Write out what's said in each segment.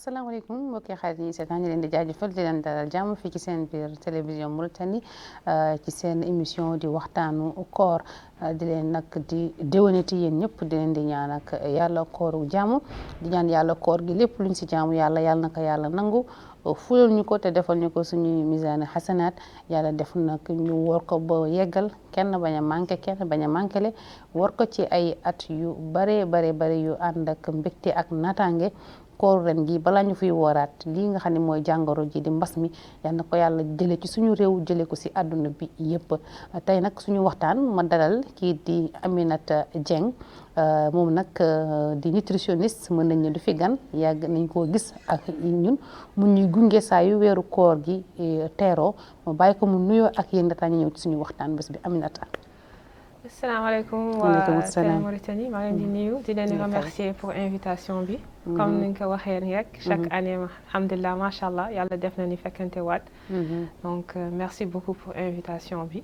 asalaamaaleykum mbokki xarit yi seetaan ñu leen di jaajëfal di leen dalal jàmm fii ci seen biir télévision Mauritanie ci seen émission di waxtaanu koor di leen nag di déwénati yéen ñëpp di leen di ñaan ak yàlla kooru jàmm di ñaan yàlla koor gi lépp luñ si jaamu yàlla na ko yàlla nangu fulal ñu ko te defal ñu ko suñuy misaani xasanaat yàlla def nag ñu war ko ba yeggal kenn bañ a manqué kenn bañ a manqué war ko ci ay at yu bare yu ànd ak mbégte ak naataange koor ren gi balaa ñu fiy wooraat lii nga xam ne mooy jàngoro ji di mbas mi yal na ko yàlla jële ci suñu réew jële ko si àdduna bi yëpp tey nag suñu waxtaan ma dalal kii di Aminata Dieng moom nag di nutritionniste mën nañ ne du fi gan yàgg nañ koo gis ak ñun mu ñuy gunge saa yu weeru koor gi teeroo ma bàyyi ko mu nuyoo ak yéen dataa ñu ñëw ci suñu waxtaan bés bi Aminata. asalaamaaleykum waa Mauritanie maa ngi leen di nuyu di leen remercier pour invitation bi comme ni nga ko waxee nii rek chaque année alhamdulilah macha allah yàlla def na ni fekkante waat donc merci beaucoup pour invitation bi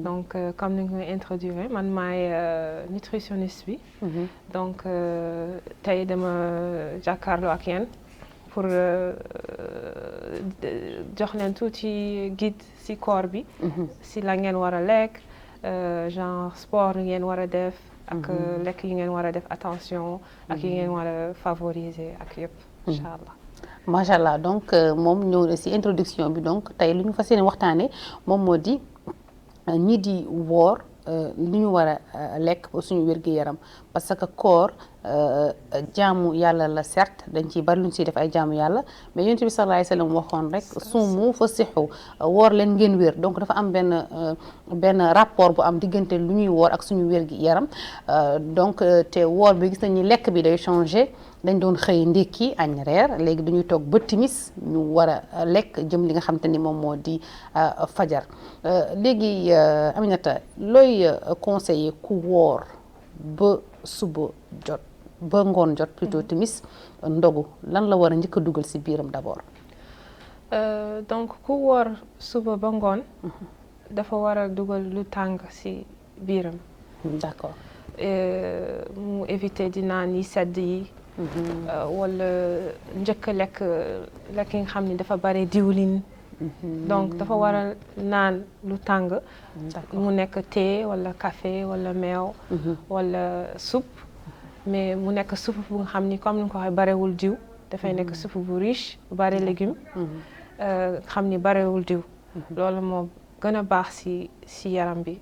donc comme ni nga ko introduire man maay nutritionniste bi donc tey dama jàkkaarloo ak yéen pour jox leen tuuti guide si koor bi si la ngeen war a lekk genre sport yi ngeen war a def ak lekk yi ngeen war a def attention ak yi ngeen war a favoriser ak yëpp incha allah macha allah donc moom ñëw na si introduction bi donc tey lu ñu fas yéene waxtaane moom moo di ñi di woor li ñu war a lekk pour suñu wér-gu-yaram parce que koor jaamu yàlla la certes dañ ciy bari lu ñu siy def ay jaamu yàlla mais yonent bi sallallahu alayhi wa sallam waxoon rek suumu fa sixu woor leen ngeen wér donc dafa am benn rapport bu am diggante lu ñuy woor ak suñu wér-gu-yaram donc te woor bi gis nañu lekk bi day changé dañ doon xëy ndékki añ reer léegi dañuy toog ba timis ñu war a lekk jëm li nga xam te ni moom moo di fajar léegi Aminata looy conseiller ku woor ba suba jot ba ngoon jot plutôt timis ndogu lan la war a njëkk a dugal ci biiram d'abord donc ku woor suba ba ngoon dafa war a dugal lu tàng ci biiram d'accord mu éviter di naan yi sedd yi wala njëkk lekk yi nga xam ni dafa bare diwlin donc dafa war a naan lu tàng mu nekk thé wala café wala meew wala soupe mais mu nekk soupe bu nga xam ni comme ni nga ko waxee barewul diw dafay nekk soupe bu riche bu bare légumes xam ni barewul diw loolu moo gën a baax ci yaram bi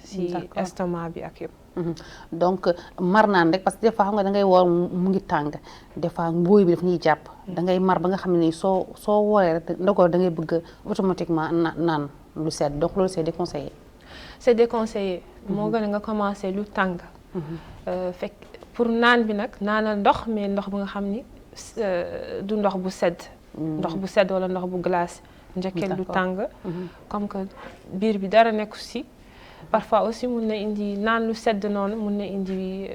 ci estomac bi ak yëpp donc mar naan rek parce que des fois xam nga da ngay woor mu ngi tàng des fois mbóoy bi daf ñuy jàpp da ngay mar ba nga xam ne nii soo wooree rek ndogoo da ngay bëgg automatiquement naan lu sedd donc loolu c'est déconseillé. c'est déconseillé moo gën a nga commencer lu tàng fekk pour naan bi nag naanal ndox mais ndox bu nga xam ni du ndox bu sedd ndox bu sedd wala ndox bu glace njëkkee lu tàng comme que biir bi dara nekku ci parfois aussi mun na indi naan lu sedd noonu mun na indi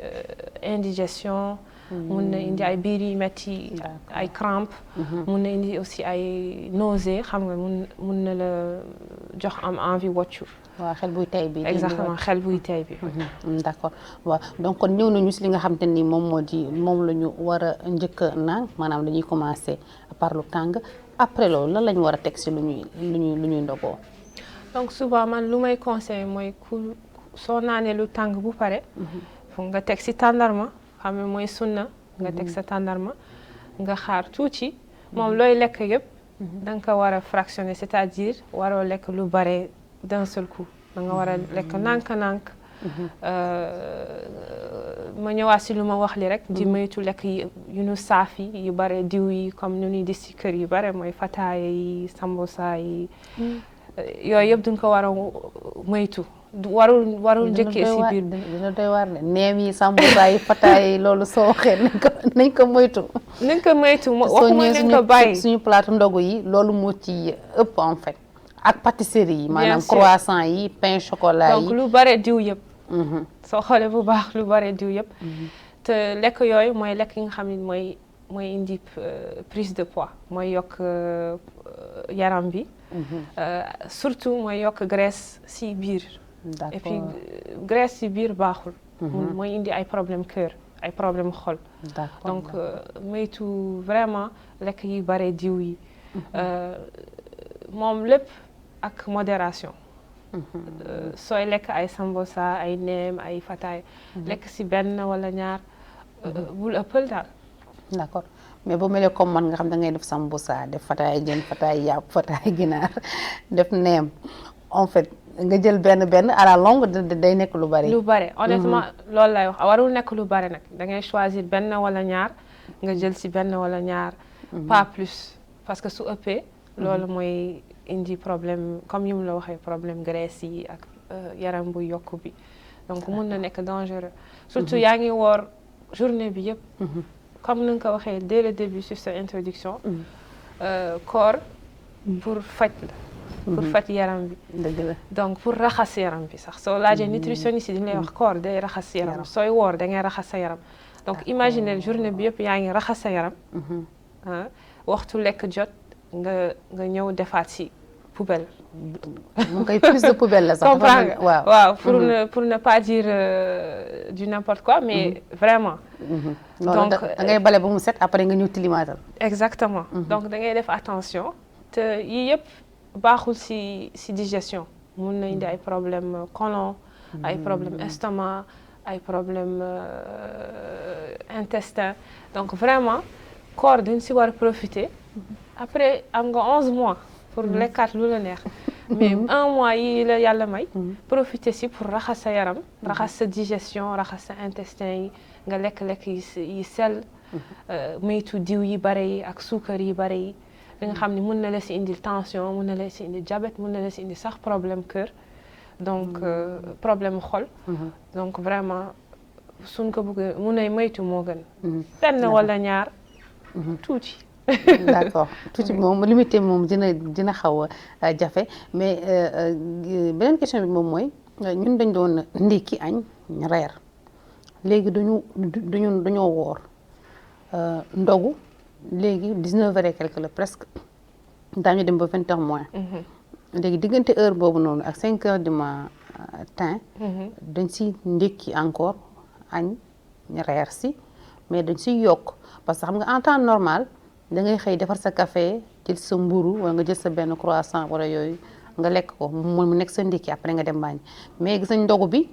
indigestion mun na indi ay biir yu metti ay crampe mun na indi aussi ay nausées xam nga mun na la jox am envie woccu waaw xel buy tey bi exactement xel buy tey bi d'accord waaw donc kon ñëw nañu si li nga xam te ni moom la ñu war a njëkk naan maanaam dañuy commencer par lu tàng après loolu lan la ñu war a teg si lu ñuy ndogoo donc souvent man lu may conseillé mooy soo naanee lu tàng bu pare fu nga teg ci tàndarma xam ne mooy sunna nga teg sa tàndarma nga xaar tuuti moom looy lekk yëpp da nga ko war a fractionner c'est-à-dire waroo lekk lu bare d'un seul coup da nga war a lekk nànk-nànk ma ñëwaat ci lu ma wax li rek di moytu lekk yu nu saaf yi yu bare diw yi comme nu ñuy dis ci kër yu bare mooy fataaya yi sambosa yi yooyu yëpp duñ ko war a moytu warul njëkkee ci biir dina doy waar ne neem yi sambusa yi fataaya yi loolu soo waxee nañ ko moytu waxuma nañ ko bàyyi suñu plateau ndogu yi loolu moo ci ëpp en fait ak pâtisserie yi maanaam croissant yi pain chocolat yi donc lu bare diw yëpp soo xoolee bu baax lu bare diw yëpp te lekk yooyu mooy lekk yi nga xam ne mooy indi prise de poids mooy yokk yaram bi surtout mooy yokk graisse ci biir et puis graisse ci biir baaxul mooy indi ay problème cœur ay problème xol. D'accord. Donc moytu vraiment lekk yi bare diw yi. moom lépp ak modération. sooy lekk ay sambosa ay neem ay fataay. lekk si benn wala ñaar. bul ëppal daal. D'accord mais boo melee comme man nga xam da ngay def sambusa def fataay jën fataay yàpp fataay ginaar def neem en fait nga jël benn à la longue day nekk lu bari. lu bari honnêtement loolu lay wax warul nekk lu bari nag da ngay choisir benn wala ñaar nga jël si benn wala ñaar. pas plus parce que su ëppee. loolu mooy indi problème comme yi mu la waxee problème graisse yi ak yaram bu yokku bi donc mun na nekk dangereux. surtout yaa ngi woor journée bi yëpp. comme ni nga ko waxee dès le début sur sa introduction. koor pour faj la. pour faj yaram bi. dëgg la donc pour raxas yaram bi sax soo laajee nutritionniste yi dañu lay wax koor day raxas yaram sooy woor da ngay raxas sa yaram. donc imaginer journée bi yëpp yaa ngi raxas sa yaram. waxtu lekk jot nga ñëw defaat si poubelle. mu koy plus de poubelle la sax. comprendre nga waaw pour ne pas dire du n'importe quoi mais vraiment. donc da ngay bale ba mu set après nga ñëw tilimaatal. exactement donc da ngay def attention te yii yëpp baaxul si digestion mun na indi ay problème côlon ay problème estomac ay problème intestin donc vraiment corps dañ si war a profiter après am nga 11 mois pour lekkaat lu la neex mais 1 mois yi la yàlla may profiter si pour raxas sa yaram raxas sa digestion raxas sa intestin yi nga lekk-lekk yi sell moytu diw yi bare yi ak suukar yi bare yi li nga xam ne mun na la si indil tension mun na la si indil diabète mun na la si indil sax problème cœur donc problème xol donc vraiment suñ ko bëgg mun na moytu moo gën benn wala ñaar tuuti d'accord tuuti moom limité moom dina xaw a jafe mais beneen question bi moom mooy ñun dañ doon ndékki añ reer léegi dañoo woor ndogu léegi 19 heures et quelque la presque daañu dem ba 20 heures moins léegi diggante heure boobu noonu ak 5 heures du matin dañ si ndékki encore añ reer si mais dañ si yokk parce que xam nga en temps normal da ngay xëy defar sa café jël sa mburu wala nga jël sa benn croissant wala yooyu nga lekk ko mu nekk sa ndékki après nga dem bàññ mais gis nañ ndogu bi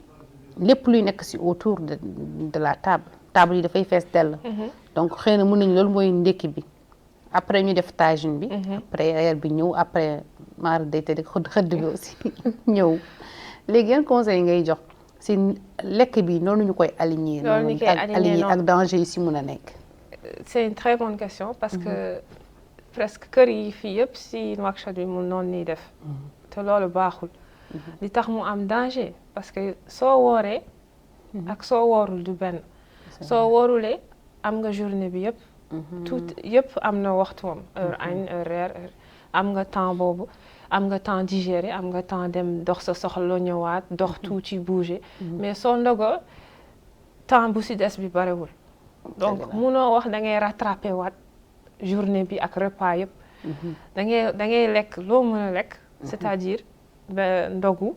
lépp luy nekk si autour de la table yi dafay fees dell donc xëy na mën nañu loolu mooy ndékki bi après ñu def tagine bi après reer bi ñëw après maar day tëdd xëdd bi aussi ñëw léegi yan conseil ngay jox si lekk bi noonu ñu koy aligner ak danger yi si mën a nekk. C'est une très bonne question parce que presque kër yi fii yëpp si Nouakchott bi mu noonu nii def te loolu baaxul li tax mu am danger parce que soo wooree ak soo woorul du benn soo woorulee am nga journée bi yëpp tout yëpp am na waxtuwam heure añ heure reer am nga temps boobu am nga temps digérer am nga temps dem dox sa soxla ñëwaat dox tuuti bouger mais soo ndogoo temps bu si des bi barewul donc munoo wax da ngay rattraper waat journée bi ak repas yëpp da ngay lekk loo mën a lekk c'est-à-dire ba ndogu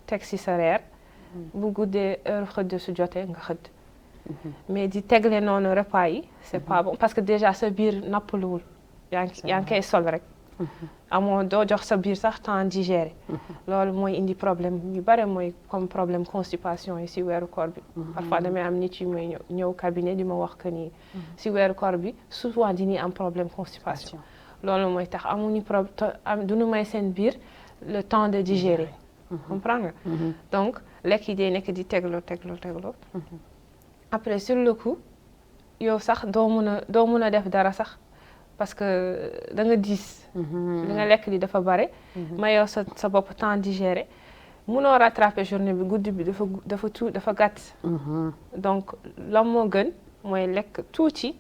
teg si sa reer bu guddee heure xëdd su jotee nga xëdd mais di tegle noonu repas yi c'est pas bon parce que déjà sa biir nappaluwul yaa ngi koy sol rek amoo doo jox sa biir sax temps digérer loolu mooy indi problème yu bare mooy comme problème constipation yi si weeru koor bi parfois damay am nit yu may ñëw cabinet di ma wax que ni si weeru koor bi souvent dini am problème constipation loolu mooy tax amuñu duñu may seen biir le temps de digérer comprends nga donc lekk yi day nekk di tegloo après sur le coup yow sax doo mun a def dara sax parce que da nga diis li nga lekk li dafa bare ma yow sa bopp temps digérer munoo rattraper journée bi guddi bi dafa gàtt donc la moo gën mooy lekk tuuti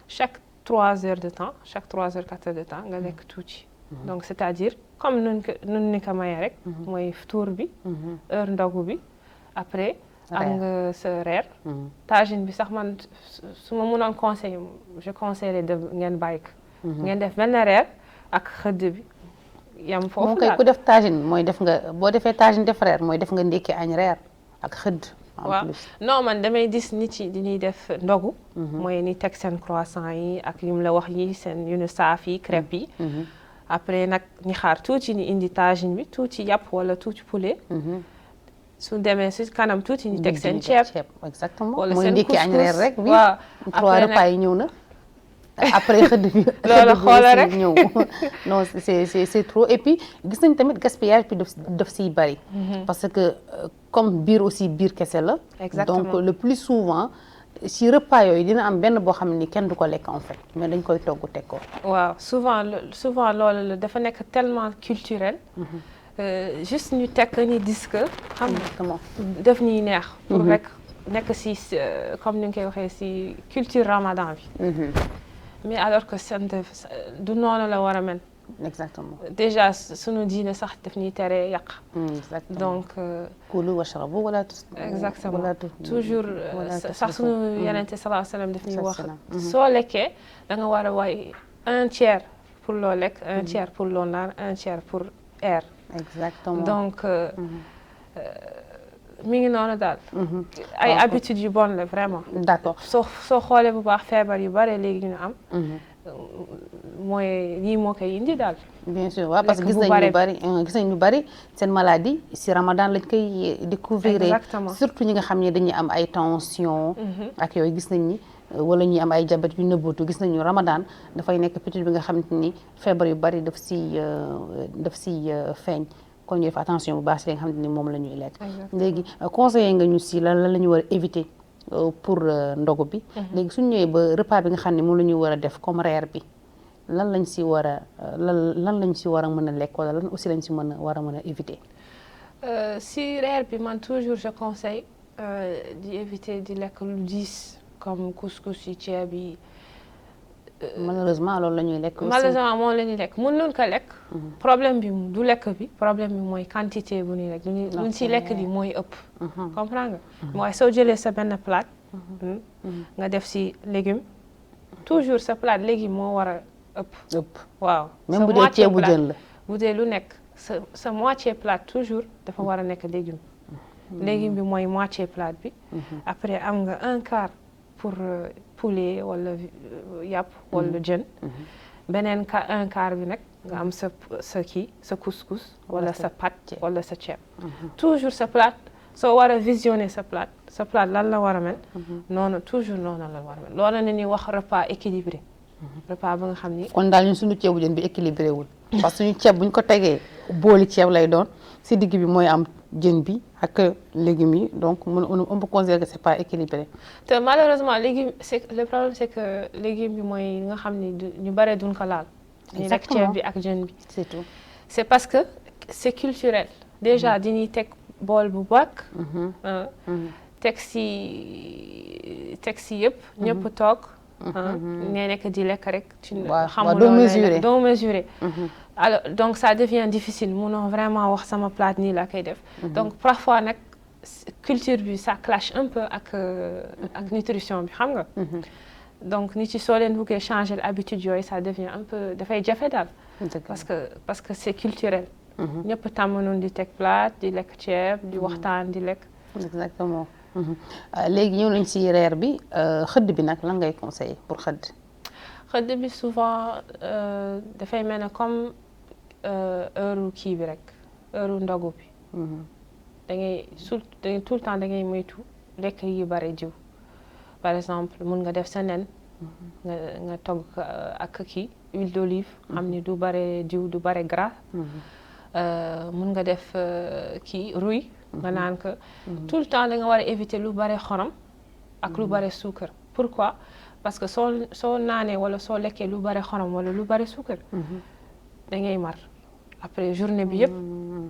chaque 3 heures de temps chaque 3 heures 4 heures de temps nga lekk tuuti donc c'est-à-dire comme nun ni ko mayee rek mooy tour bi heure ndogu bi après am nga sa reer tagine bi sax man su ma mënoon conseiller je conseillerais de ngeen bàyyi ko ngeen def benn reer ak xëdd bi yam foofu moom kay ku def tagine mooy def nga boo defee tagine def reer mooy def nga ndékki añ reer ak xëdd waaw non man damay gis nit yi dañuy def ndogu. mooy ni teg seen croissant yi ak yu mu la wax yi seen yu nu saaf yi crêpe yi. après nag ñi xaar tuuti ni indi tagine bi tuuti yàpp wala tuuti poulet. su demee si kanam tuuti ñu teg seen ceeb. exactement wala mooy seen ndekki añ reer rek bi waaw trois repas yi ñëw na. après xëdd bi loolu xoola rek ñëw non c'est trop et puis gis nañ tamit gaspillage bi daf siy bari. parce que comme biir aussi biir kese la. exactement donc le plus souvent si repas yooyu dina am benn boo xam ni kenn du ko lekk en fait mais dañ koy togg teg ko. waaw souvent loolu la dafa nekk tellement culturel. juste ñu tekk ni dis que xam nga def ñuy neex. pour rek nekk si comme ni nga koy waxee si culture ramadan bi. mais alors que du noonu la war a mel. exactement déjà sunu diine sax daf ñuy tere yàq. exactement donc. kulu washrabu wala exactement toujours sax sunu yenente sallallahu alayhi wa sallam daf ñuy wax. soo lekkee da nga war a way 1/3 pour loo lekk 1/3 pour loo naan 1/3 pour air. exactement donc mi ngi noonu daal. ay habitudes yu bon la vraiment. d'accord soo xoolee bu baax feebar yu bare léegi ñu am. mooy lii moo koy indi daal. bien sûr waaw parce que gis nañ ñu bari seen maladie si Ramadan lañ koy découvrir. exactement surtout ñi nga xam ne dañuy am ay tension. ak yooyu gis nañ ni wala ñuy am ay diabète yu nëbbatu gis nañu Ramadan dafay nekk période bi nga xam ni feebar yu bari daf si feeñ. kon ñu def attention bu baax si li nga xam ni moom la ñuy lekk. léegi conseiller nga ñu si lan la ñu war a éviter pour ndogu bi. léegi suñu ñëwee ba repas bi nga xam ne moom la ñu war a def comme reer bi lan lañ si war a lan lañ si war a mën a lekk wala lan aussi lañ si war a mën a éviter. si reer bi man toujours je conseille di éviter di lekk lu diis comme couscous yi ceeb yi. malheureusement loolu la ñuy lekk aussi malheureusement moom la ñuy lekk mën nañu ko lekk. problème bi du lekk bi problème bi mooy quantité bu ñuy lekk luñ si lekk li mooy ëpp. comprends nga. mooy soo jëlee sa benn plate. nga def si légume toujours sa plate légume moo war a ëpp. waaw même bu dee ceebu jën la. bu dee lu nekk sa moitié plate toujours dafa war a nekk légume. légume bi mooy moitié plate bi. après am nga 1/4 pour poulet wala yàpp wala jën. beneen 1/4 bi nag nga am sa couscous wala sa pâte wala sa ceeb. toujours sa plate soo war a visionner sa plate lan la war a mel. noonu toujours noonu la war a mel loolu la ñuy wax repas équilibré. repas ba nga xam ni. kon daal ñun suñu ceebu jën bi équilibré wul. parce que suñu ceeb bu ñu ko tegee booli ceeb lay doon si digg bi mooy am jën bi ak légumes yi donc on peut considérer que c'est pas équilibré. te malheureusement légumes le problème c'est que légumes bi mooy nga xam ni ñu bare duñ ko laal. ñu lekk ceeb bi ak jën bi. c'est tout. c'est parce que c'est culturel. déjà dañuy teg bool bu baax. teg si yëpp. ñëpp toog. nee nekk di lekk rek. xamuloo doo mesurer. alors donc ça devient difficile munoo vraiment wax sama plate nii laa koy def. donc parfois nag culture bi ça clash un peu ak nutrition bi xam nga. donc nit yi soo leen bëggee changer habitude yooyu ça devient un peu dafay jafe daal. parce que c'est culturel. ñëpp tàmm noonu di teg plate di lekk ceeb di waxtaan di lekk. exactement. léegi ñëw nañ ci reer bi xëdd bi nag lan ngay conseiller pour xëdd. xëdd bi souvent dafay mel ne comme heure kii bi rek heure ndogu bi. da ngay tout le temps da ngay moytu lekk yi bare jiw par exemple mun nga def sa nen. nga togg ak kii huile d'olive. xam ni du bare jiw du bare gras. mun nga def kii ruy. nga naan ko tout le temps da nga war a éviter lu bare xorom ak lu bare suukar pourquoi parce que soo naanee wala soo lekkee lu bare xorom wala lu bare suukar da ngay mar après journée bi yëpp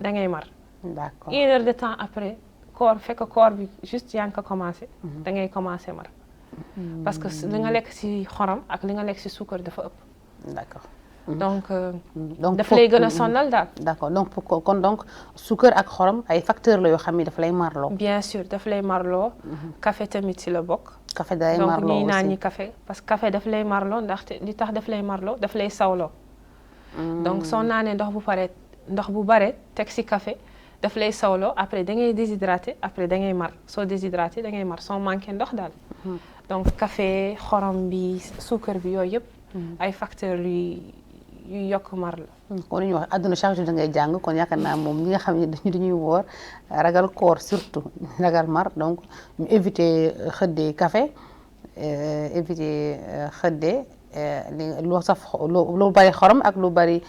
da ngay mar. d'accord 1 heure de temps après koor bi juste yaa ngi ko commencé da ngay commencé mar parce que li nga lekk ci xorom ak li nga lekk ci suukar dafa ëpp. d'accord. donc daf lay gën a sonal daal. d'accord donc kon donc suukar ak xorom ay facteurs la yoo xam ni daf lay marloo. bien sûr daf lay marloo. café tamit ci la bokk. café day marloo donc ñuy naan ñi café parce que café daf lay marloo ndaxte li tax daf lay marloo daf lay sawloo. donc soo naanee ndox bu bare teg ci café daf lay sawloo après da ngay déshydraté après da ngay mar soo déshydraté da ngay mar soo manqué ndox daal. donc café xorom bi suukar bi yooyu yëpp. ay facteurs yuy yokk mar la. kon li ñuy wax àdduna chaque jour da ngay jàng kon yaakaar naa moom ñi nga xam ne dañuy woor ragal koor surtout ragal mar donc ñu éviter xëddee café éviter xëddee lu saf lu bari xorom ak lu bari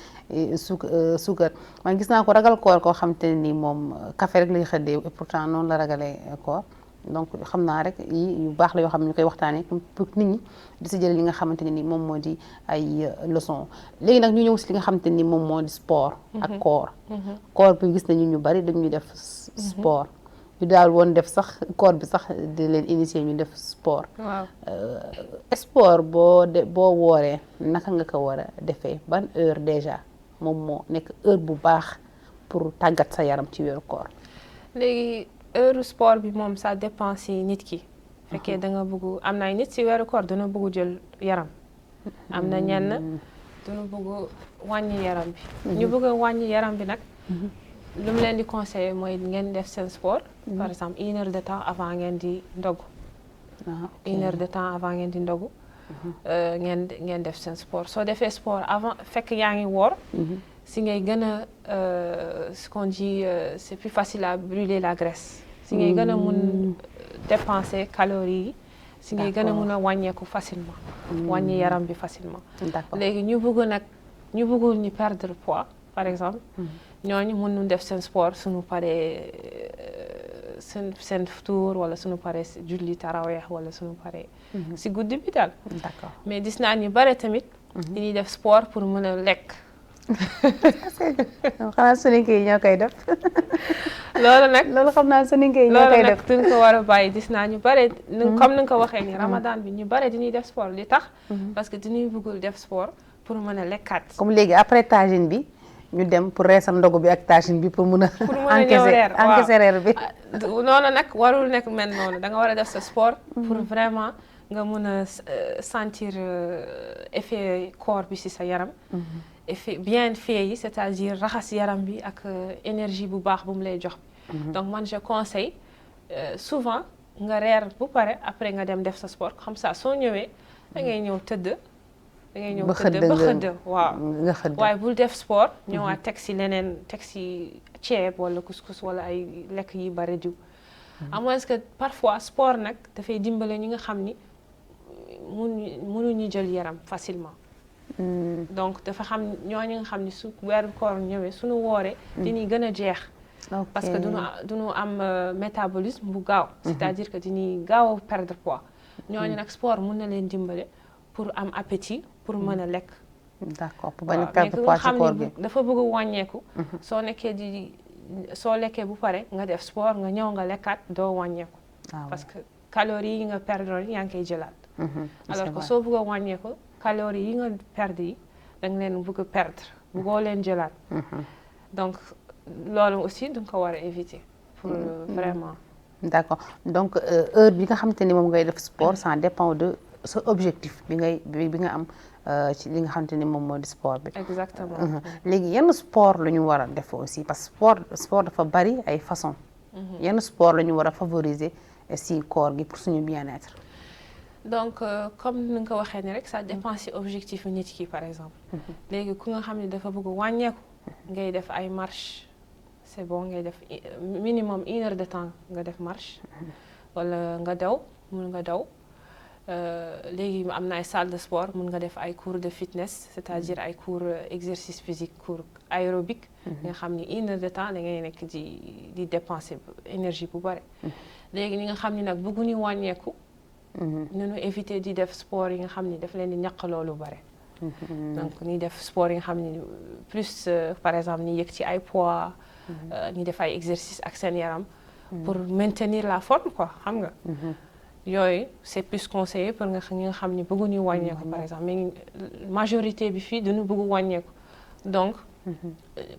suukar man gis naa ko ragal koor koo xam te ni moom café rek lay xëddee et pourtant noonu la ragalee koor donc xam naa rek yi yu baax la yoo xam ne ñu koy waxtaanee pour nit ñi di si jëlee li nga xamante ne ni moom moo di ay leçon léegi nag ñu ñëw si li nga xamante ni moom moo di sport ak koor koor bi gis nañu ñu bari dañuy def sport ñu daal woon def sax koor bi sax di leen initier ñu def sport waaw sport boo wooree naka nga ko war a defee ban heure déjà moom moo nekk heure bu baax pour tàggat sa yaram ci weeru koor léegi heure sport bi moom ça dépend si nit ki fekkee da nga bëgg am na ay nit si weeru koor dana bëgg jël yaram am na ñenn dana bëgg wàññi yaram bi ñu bëgg a wàññi yaram bi nag lu mu leen di conseiller mooy ngeen def seen sport par exemple 1 heure de temps avant ngeen di ndogu 1 heure de temps avant ngeen di ndogu ngeen def seen sport soo defee sport avant fekk yaa ngi woor si ngay gën a ce qu'on dit c'est plus facile à brûler la graisse si ngay gën a mun dépenser calories yi si ngay gën a mun a wàññeeku facilement wàññi yaram bi facilement léegi ñu bëggul ñu perdre poids par exemple ñooñu mën nu def seen sport suñu paree seen futur wala suñu paree julli taraweex wala suñu paree si guddi bi daal mais gis naa ñu bare tamit dañuy def sport pour mën a lekk xanaa soninke yi ñoo koy def loolu xam naa soninke yi ñoo koy def duñ ko war a bàyyi gis naa ñu bare comme ni nga ko waxee ni ramadan bi ñu bare dañuy def sport li tax parce que dañuy bëggul def sport pour mën a lekkaat comme léegi après tagine bi ñu dem pour reesal ndogu bi ak tagine bi pour mun a encaisser reer bi noonu nag warul nekk mel noonu da nga war a def sa sport pour vraiment nga mun a sentir effet corps bi ci sa yaram effet bien fait yi c'est-à-dire raxas yaram bi ak énergie bu baax bu mu lay jox donc man je conseille souvent nga reer bu pare après nga dem def sa sport comme ça soo ñëwee da ngay ñëw tëdd ba xëdd waaw waaye bul def sport ñëwaat teg si leneen teg si ceeb wala couscous wala ay lekk yi bare diw à moins que parfois sport nag dafay dimbale ñi nga xam ni mënuñu jël yaram facilement donc dafa xam ñooñu nga xam ni su weeru koor ñëwee suñu wooree dañuy gën a jeex parce que duñu am métabolisme bu gaaw c'est-à-dire que dañuy gaaw a perdre poids ñooñu nag sport mën na leen dimbale pour am appétit pour mën a lekk d'accord pour bañ a perdre poids ci koor gi dafa bëgg wàññeeku soo lekkee bu pare nga def sport nga ñëw nga lekkaat doo wàññeeku parce que calories yi nga perdre yaa ngi koy jëlaat alors que soo bëgg a wàññeeku calories yi nga perdre yi da nga leen bëgg a perdre bëggoo leen jëlaat donc loolu aussi da nga ko war a éviter pour vraiment d'accord donc heure bi nga xamante ni moom ngay def sport ça dépend de sa objectif bi nga am ci li nga xamante ni moom moo di sport bi exactement léegi yenn sport la ñu war a def aussi parce que sport dafa bari ay façon yenn sport la ñu war a favoriser si koor gi pour suñu bien-être donc comme ni nga ko waxee ni rek ça dépend si objectif nit ki par exemple léegi ku nga xam ne dafa bëgg wàññeeku ngay def ay marche c'est bon ngay def minimum 1 heure de temps nga def marche wala nga daw mun nga daw léegi am na ay salle de sport mun nga def ay cours de fitness c'est-à-dire ay cours exercice physique cours aérobique nga xam ni 1 heure de temps da ngay nekk di dépenser énergie bu bare léegi ñi nga xam ni nag bëgguñu wàññeeku nunu éviter di def sport yi nga xam ni daf leen di ñaqaloo lu bare donc ni def sport yi nga xam ni plus par exemple ni yëg ci ay poids ni def ay exercice ak seen yaram pour maintenir la forme quoi xam nga yooyu c'est plus conseillé pour ñi nga xam ni bëgguñu wàññeeku par exemple mais majorité bi fii dañu bëgg wàññeeku donc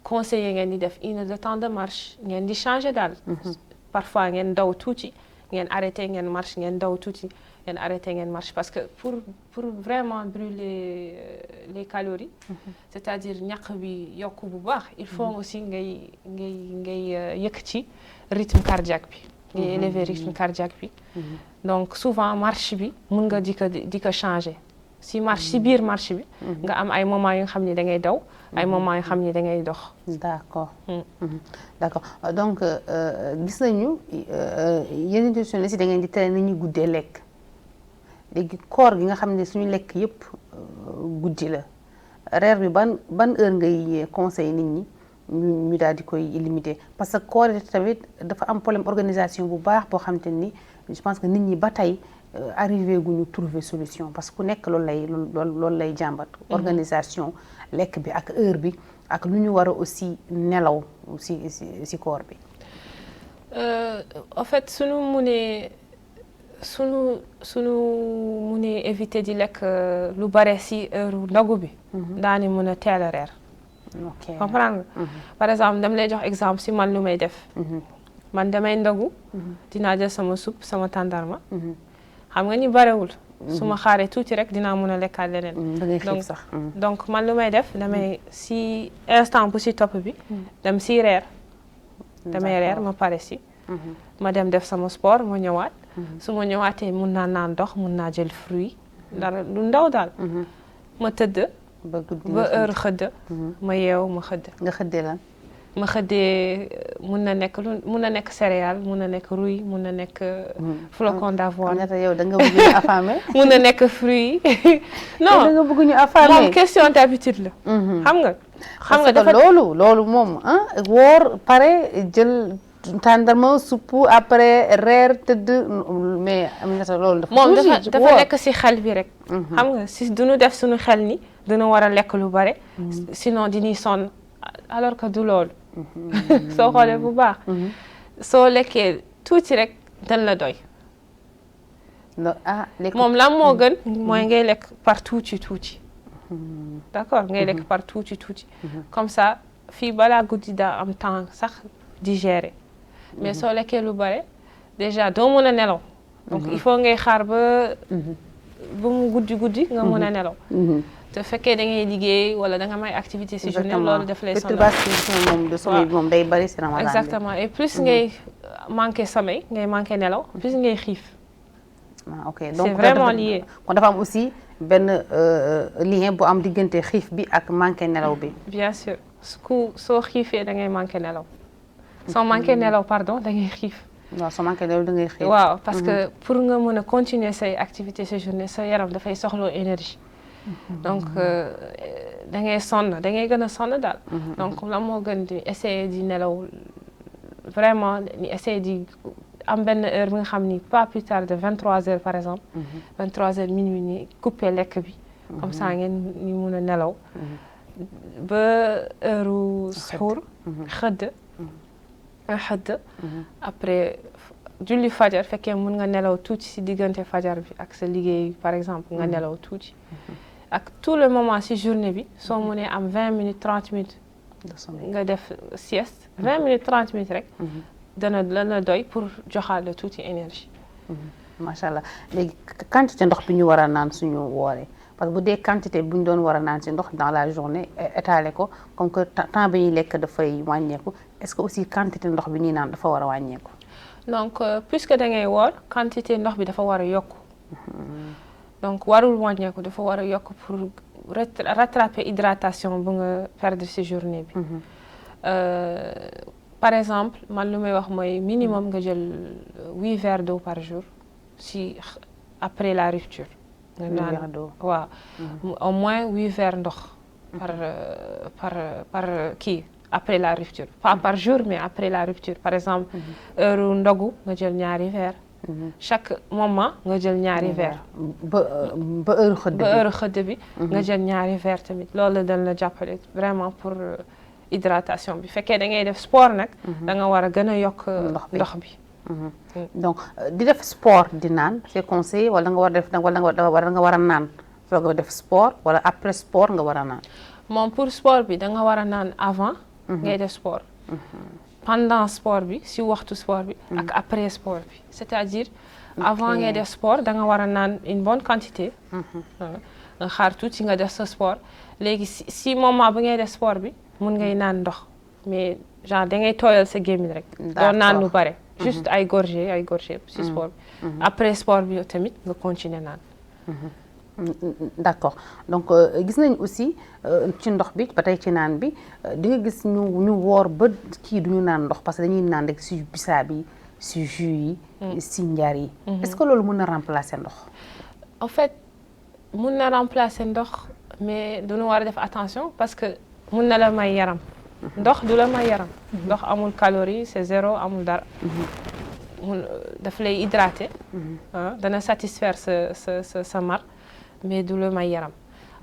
conseillé ngeen di def 1 heure de temps de marche ngeen di changer daal parfois ngeen daw tuuti ngeen arrêté ngeen marche ngeen daw tuuti ngeen arrêté ngeen marche parce que pour vraiment brûler les calories c'est-à-dire ñaq bi yokk bu baax il faut aussi ngay yëkkati rythme cardiaque bi ngay élever rythme cardiaque bi donc souvent marche bi mun nga di ko changer si biir marche bi nga am ay moments yu nga xam ni da ngay daw ay moments yu xam ni da ngay dox d'accord d'accord donc gis nañu yéen nutritionnistes yi da ngeen di tere nit ñi guddee lekk léegi koor gi nga xam ne suñu lekk yëpp guddi la reer bi ban heure ngay conseil nit ñi ñu daal di koy limiter parce que koor yi tamit dafa am problème organisation bu baax boo xam te ni je pense que nit ñi ba tey arrivé gu ñu trouver solution parce que ku nekk loolu lay jàmbat organisation lekk bi ak heure bi ak lu ñu war a aussi nelaw si koor bi en fait suñu munee éviter di lekk lu bare si heure ndogu bi daani mën a teel a reer comprendre nga par exemple dama lay jox exemple si man lu may def man damay ndogu dinaa jël sama soupe sama tàndarma xam nga ni barewul su ma xaaree tuuti rek dinaa mën a lekkaat leneen donc man lu may def damay si instant bu si topp bi dem si reer damay reer ma pare si ma dem def sama sport ma ñëwaat su ma ñëwaatee mun naa naan ndox mun naa jël fruit dara lu ndaw daal ma tëdd ba heure xëdd ma yeew ma xëdd nga xëddee lan ma xëddee mun na nekk céréale mun na nekk ruy mun na nekk flocon d'avoine yow da nga bëgg ñu affamé mun na nekk fruit non da nga bëgg ñu affamé moom question d'habitude la xam nga dafa loolu moom woor pare jël tàndarma suppu après reer tëdd mais loolu dafa nekk ci xel bi rek xam nga si duñu def suñu xel ni dina war a lekk lu bare sinon diñuy sonn alors que du loolu soo xoolee bu baax soo lekkee tuuti rek dañ la doy moom lan moo gën mooy ngay lekk par tuuti d'accord ngay lekk par tuuti comme ça fii balaa guddi daa am temps sax digérer mais soo lekkee lu bare déjà doo mën a nelaw donc il faut ngay xaar ba mu guddi nga mën a nelaw te fekkee da ngay liggéey wala da nga may activité si journée loolu daf lay sonal moom de sommeil moom day bari si Ramadan exactement et plus ngay manqué sommeil ngay manqué nelaw plus ngay xiif ok donc c'est vraiment lié kon dafa am aussi benn lien bu am diggante xiif bi ak manqué nelaw bi bien sûr soo xiifee da ngay manqué nelaw soo manqué nelaw pardon da ngay xiif waaw soo manqué nelaw da ngay xiif waaw parce que pour nga mën a continuer say activité sa journée sa yaram dafay soxloo énergie donc da ngay sonn da ngay gën a sonn daal donc la moo gën di essayer di nelaw vraiment ni essayer di am benn heure bi nga xam ni pas plus tard de 23h par exemple 23h minuit ni couper lekk bi comme ça ngeen ni mun a nelaw ba heure suxuur xëdd après julli fajar fekkee mun nga nelaw tuuti si diggante fajar bi ak sa liggéey par exemple nga nelaw tuuti ak tout le moment si journée bi soo mënee am 20 minutes 30 minutes nga def sieste 20 minutes 30 minutes rek dana doy pour joxaat la tuuti énergie macha allah léegi quantité ndox bi ñu war a naan suñu wooree parce que bu dee quantité bu ñu doon war a naan ci ndox dans la journée étaler ko comme que temps bi ñuy lekk dafay wàññeeku est-ce que aussi quantité ndox bi ñuy naan dafa war a wàññeeku donc puisque da ngay woor quantité ndox bi dafa war a yokku donc warul wàññeeku dafa war a yokk pour rattraper hydratation bu nga perdre ci journée bi par exemple man lu may wax mooy minimum nga jël 8 verres d'eau par jour si après la rupture nga naan waaw au moins 8 verres ndox par kii après la rupture pas par jour mais après la rupture par exemple heure ndogu nga jël ñaari verres chaque moment nga jël ñaari verre ba heure xëdd bi nga jël ñaari verre tamit loolu dañ la jàppale vraiment pour hydratation bi fekkee da ngay def sport nag da nga war a gën a yokk ndox bi donc di def sport di naan c'est conseillé wala nga war a def wala nga war a naan soo nga def sport wala après sport nga war a naan moom pour sport bi da nga war a naan avant ngay def sport pendant sport bi si waxtu sport bi ak après sport bi c'est-à-dire avant ngay def sport da nga war a naan une bonne quantité nga xaar tuuti nga def sa sport léegi si moment bu ngay def sport bi mun ngay naan ndox mais genre da ngay tooyal sa gémmiñ rek doo naan lu bare juste ay gorgées si sport bi après sport bi tamit nga continuer naan d'accord donc gis nañ aussi ci ndox bi ba tey ci naan bi di nga gis ñu woor ba kii duñu naan ndox parce que dañuy naan rek si bisaab yi si jus yi si njar yi est-ce que loolu mën na remplacer ndox en fait mun na remplacer ndox mais duñu war a def attention parce que mun na la may yaram ndox du la may yaram ndox amul calorie c'est zéro amul dara daf lay hydrater dana satisfaire sa mar mais du la may yaram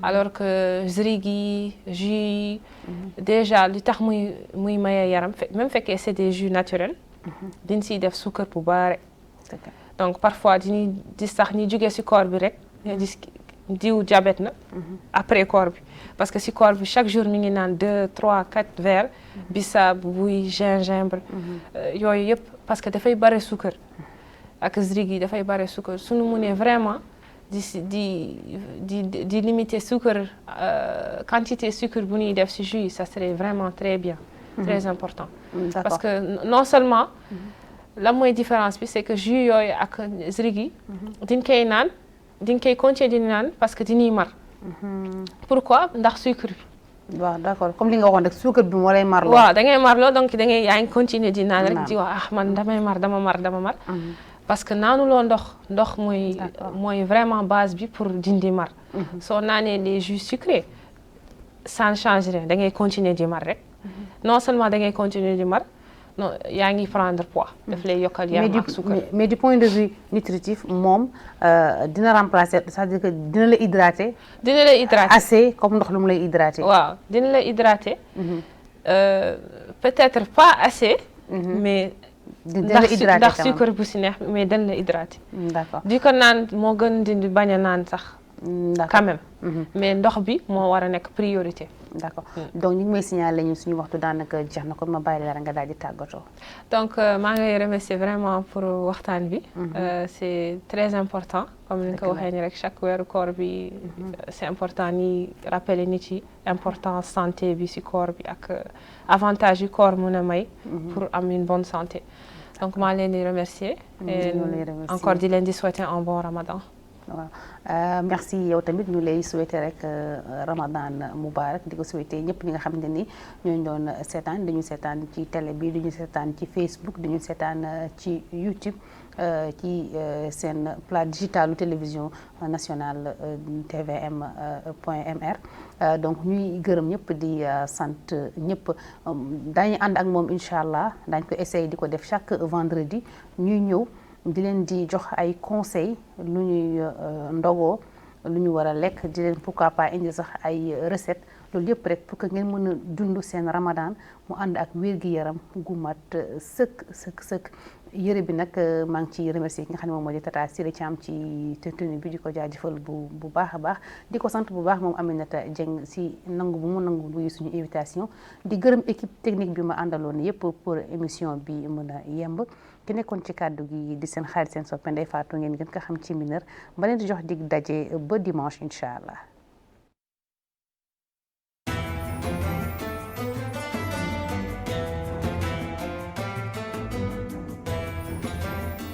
alors que zrigi jus yi déjà li tax muy maye yaram même fekkee c'est des jus naturels diñ siy def suukar bu bare donc parfois diñuy di sax ñi jógee ci corps bi rek nga gis diw diabète na après corps bi parce que ci corps bi chaque jour mi ngi naan 2 3 4 verres bisaab buy gingembre yooyu yëpp parce que dafay bare suukar ak zrigi dafay bare suukar suñu mënee vraiment di limiter sucre quantité sucre bu ñuy def ci jus yi ça serait vraiment très bien très important parce que non seulement la mooy différence bi c'est que jus yooyu ak zrigi diñ koy naan diñ koy continuer di naan parce que diñuy mar pourquoi ndax sucre bi waaw d'accord comme li nga waxoon rek sucre bi moo lay marloo waaw da ngay marloo donc da ngay yaa ngi continuer di naan rek di wax man damay mar dama mar parce que naanuloo ndox mooy vraiment base bi pour dindi mar soo naanee les jus sucrés ça ne change rien da ngay continuer di mar rek non seulement da ngay continuer di mar non yaa ngi prendre poids daf lay yokkal yaram ak sucre mais du point de vue nutritif moom dina remplacer c'est-à-dire que dina la hydrater assez comme ndox lu mu lay hydrater waaw dina la hydrater peut-être pas assez mais ndax sucre bu si neex mais dañ la hydrater d'accord di ko naan moo gën di bañ a naan sax quand même mais ndox bi moo war a nekk priorité d'accord donc ñu ngi may signaler ñu suñu waxtu daanaka jeex na kon ma bàyyi la nga daal di tàggatoo donc maa ngi remercier vraiment pour waxtaan bi c'est très important comme ni nga ko waxee ni rek chaque weeru koor bi c'est important ni rappeler nit yi importance santé bi ci corps bi ak avantage yu corps mën a may pour am une bonne santé donc maa leen di remercier et encore di leen di souhaiter un bon Ramadan waaw merci yow tamit ñu lay souhaiter rek Ramadan Moubarak di ko souhaiter ñëpp ñi nga xamante ni ñooñu doon seetaan dañu seetaan ci télé bi dañu seetaan ci Facebook dañu seetaan ci YouTube ci seen plat digitalu télévision nationale tvm.mr donc ñuy gërëm ñëpp di sant ñëpp daañu ànd ak moom incha allah daañu ko essayer di ko def chaque vendredi ñuy ñëw di leen di jox ay conseils lu ñuy ndogoo lu ñu war a lekk di leen pourquoi pas indi sax ay recettes loolu yëpp rek pour que ngeen mën a dund seen Ramadan mu ànd ak wér-gi-yaram gu mat sëkk yëre bi nag maa ngi ciy remercier ki nga xam ne moom moo di Tata Siré Thiam ci tenue bi di ko jaajëfal bu baax a baax di ko sant bu baax moom Aminata Dieng si nangu bu mu nangu buy suñu invitation di gërëm équipe technique bi ma àndaloon yëpp pour émission bi mën a yemb ki nekkoon ci kàddu gi di seen xarit seen soppe Ndeye Fatou ngeen gën ko xam ci Mineur ba leen di jox dig daje ba dimanche incha allah